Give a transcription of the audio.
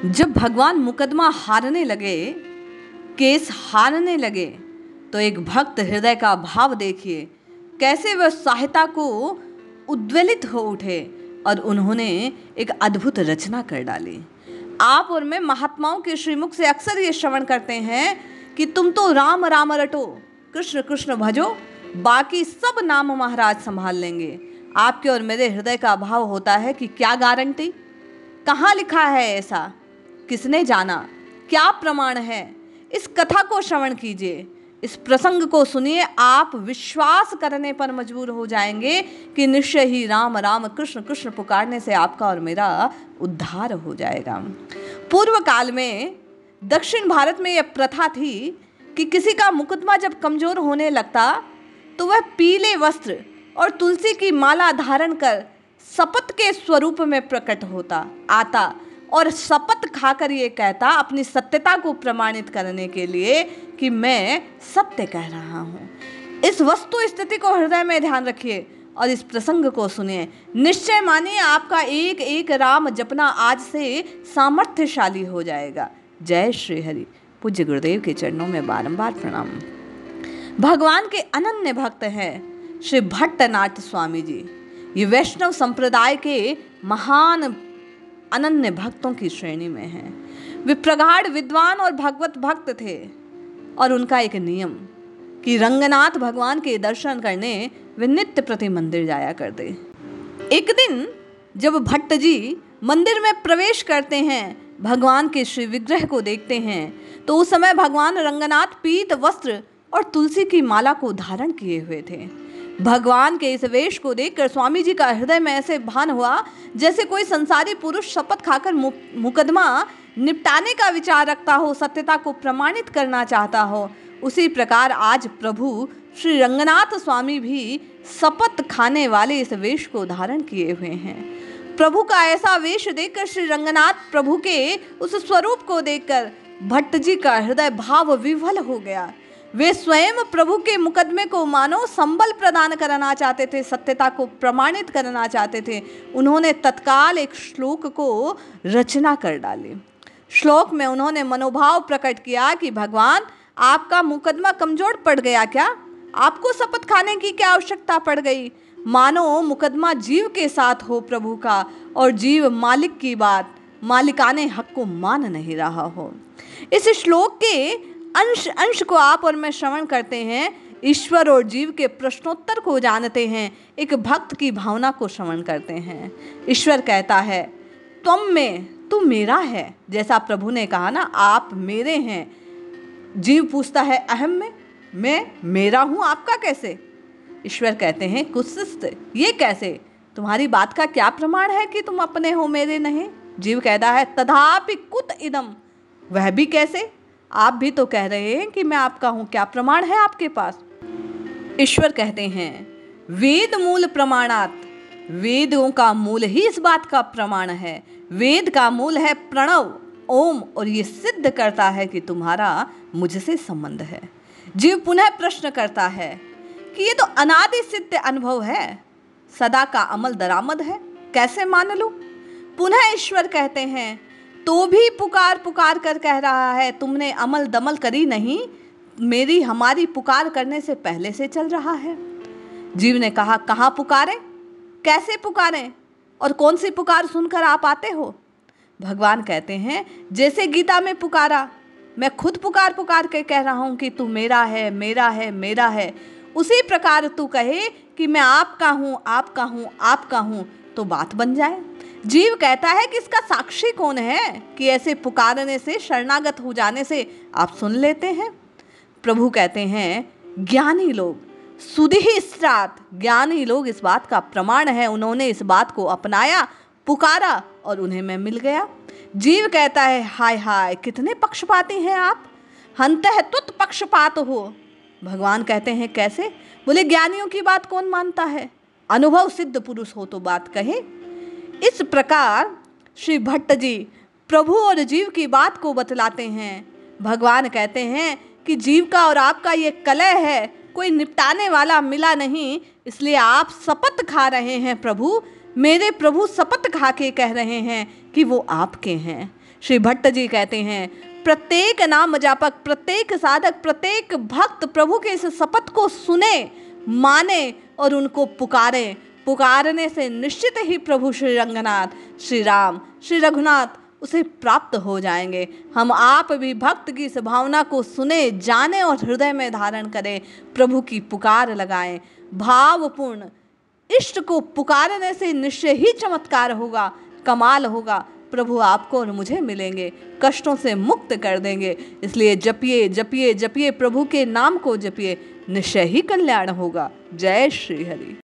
जब भगवान मुकदमा हारने लगे, केस हारने लगे, तो एक भक्त हृदय का भाव देखिए, कैसे वह सहायता को उद्वेलित हो उठे और उन्होंने एक अद्भुत रचना कर डाली। आप और मैं महात्माओं के श्रीमुख से अक्सर ये श्रवण करते हैं कि तुम तो राम राम रटो, कृष्ण कृष्ण भजो, बाकी सब नाम महाराज संभाल लेंगे। आपके और मेरे हृदय का भाव होता है कि क्या गारंटी, कहाँ लिखा है ऐसा, किसने जाना, क्या प्रमाण है। इस कथा को श्रवण कीजिए, इस प्रसंग को सुनिए, आप विश्वास करने पर मजबूर हो जाएंगे कि निश्चय ही राम राम कृष्ण कृष्ण पुकारने से आपका और मेरा उद्धार हो जाएगा। पूर्व काल में दक्षिण भारत में यह प्रथा थी कि किसी का मुकदमा जब कमजोर होने लगता तो वह पीले वस्त्र और तुलसी की माला धारण कर शपथ के स्वरूप में प्रकट होता आता और शपथ खाकर ये कहता, अपनी सत्यता को प्रमाणित करने के लिए, कि मैं सत्य कह रहा हूँ। इस वस्तु स्थिति को हृदय में ध्यान रखिए और इस प्रसंग को सुनिए। निश्चय मानिए आपका एक एक राम जपना आज से सामर्थ्यशाली हो जाएगा। जय श्री हरि। पूज्य गुरुदेव के चरणों में बारंबार प्रणाम। भगवान के अनन्य भक्त हैं श्री भट्टनाथ स्वामी जी। ये वैष्णव संप्रदाय के महान अनन्य भक्तों की श्रेणी में हैं। वे प्रगाढ़ विद्वान और भगवत भक्त थे और उनका एक नियम कि रंगनाथ भगवान के दर्शन करने वे नित्य प्रति मंदिर जाया करते। एक दिन जब भट्ट जी मंदिर में प्रवेश करते हैं, भगवान के श्री विग्रह को देखते हैं, तो उस समय भगवान रंगनाथ पीत वस्त्र और तुलसी की माला को धारण किए हुए थे। भगवान के इस वेश को देखकर स्वामी जी का हृदय में ऐसे भान हुआ जैसे कोई संसारी पुरुष शपथ खाकर मुकदमा निपटाने का विचार रखता हो, सत्यता को प्रमाणित करना चाहता हो। उसी प्रकार आज प्रभु श्री रंगनाथ स्वामी भी शपथ खाने वाले इस वेश को धारण किए हुए हैं। प्रभु का ऐसा वेश देखकर, श्री रंगनाथ प्रभु के उस स्वरूप को देखकर भट्ट जी का हृदय भाव विह्वल हो गया। वे स्वयं प्रभु के मुकदमे को मानो संबल प्रदान करना चाहते थे, सत्यता को प्रमाणित करना चाहते थे। उन्होंने तत्काल एक श्लोक को रचना कर डाली। श्लोक में उन्होंने मनोभाव प्रकट किया कि भगवान, आपका मुकदमा कमजोर पड़ गया क्या? आपको शपथ खाने की क्या आवश्यकता पड़ गई? मानो मुकदमा जीव के साथ हो प्रभु का, और जीव मालिक की बात, मालिकाने हक को मान नहीं रहा हो। इस श्लोक के अंश अंश को आप और मैं श्रवण करते हैं, ईश्वर और जीव के प्रश्नोत्तर को जानते हैं, एक भक्त की भावना को श्रवण करते हैं। ईश्वर कहता है, तुम में, तू मेरा है, जैसा प्रभु ने कहा ना, आप मेरे हैं। जीव पूछता है, अहम में, मैं मेरा हूँ, आपका कैसे? ईश्वर कहते हैं, कुत्सित, ये कैसे? तुम्हारी बात का क्या प्रमाण है कि तुम अपने हो, मेरे नहीं? जीव कहता है, तथापि कुत इदम, वह भी कैसे? आप भी तो कह रहे हैं कि मैं आपका हूं, क्या प्रमाण है आपके पास? ईश्वर कहते हैं, वेद मूल प्रमाणात, वेदों का मूल ही इस बात का प्रमाण है। वेद का मूल है प्रणव, ओम, और ये सिद्ध करता है कि तुम्हारा मुझसे संबंध है। जीव पुनः प्रश्न करता है कि ये तो अनादि सिद्ध अनुभव है, सदा का अमल दरामद है, कैसे मान लूं? पुनः ईश्वर कहते हैं, तो भी पुकार पुकार कर कह रहा है, तुमने अमल दमल करी नहीं, मेरी हमारी पुकार करने से पहले से चल रहा है। जीव ने कहा, कहाँ पुकारें, कैसे पुकारें, और कौन सी पुकार सुनकर आप आते हो? भगवान कहते हैं, जैसे गीता में पुकारा, मैं खुद पुकार पुकार के कह रहा हूँ कि तू मेरा है, मेरा है, मेरा है, उसी प्रकार तू कहे कि मैं आपका हूँ, आपका हूँ, आपका हूँ, तो बात बन जाए। जीव कहता है कि इसका साक्षी कौन है कि ऐसे पुकारने से, शरणागत हो जाने से आप सुन लेते हैं? प्रभु कहते हैं, ज्ञानी लोग, सुधिष्ठात ज्ञानी लोग इस बात का प्रमाण है, उन्होंने इस बात को अपनाया, पुकारा और उन्हें मैं मिल गया। जीव कहता है, हाय हाय, कितने पक्षपाती हैं आप, हंतः तुत पक्षपात हो। भगवान कहते हैं, कैसे? बोले, ज्ञानियों की बात कौन मानता है, अनुभव सिद्ध पुरुष हो तो बात कहे। इस प्रकार श्री भट्ट जी प्रभु और जीव की बात को बतलाते हैं। भगवान कहते हैं कि जीव का और आपका ये कलह है, कोई निपटाने वाला मिला नहीं, इसलिए आप शपथ खा रहे हैं प्रभु, मेरे प्रभु शपथ खा के कह रहे हैं कि वो आपके हैं। श्री भट्ट जी कहते हैं, प्रत्येक नाम जापक, प्रत्येक साधक, प्रत्येक भक्त प्रभु के इस शपथ को सुने, माने और उनको पुकारे। पुकारने से निश्चित ही प्रभु श्री रंगनाथ, श्री राम, श्री रघुनाथ उसे प्राप्त हो जाएंगे। हम आप भी भक्त की इस भावना को सुने, जाने और हृदय में धारण करें, प्रभु की पुकार लगाएं। भावपूर्ण इष्ट को पुकारने से निश्चय ही चमत्कार होगा, कमाल होगा। प्रभु आपको और मुझे मिलेंगे, कष्टों से मुक्त कर देंगे। इसलिए जपिए जपिए जपिए, प्रभु के नाम को जपिए, निश्चय ही कल्याण होगा। जय श्री हरि।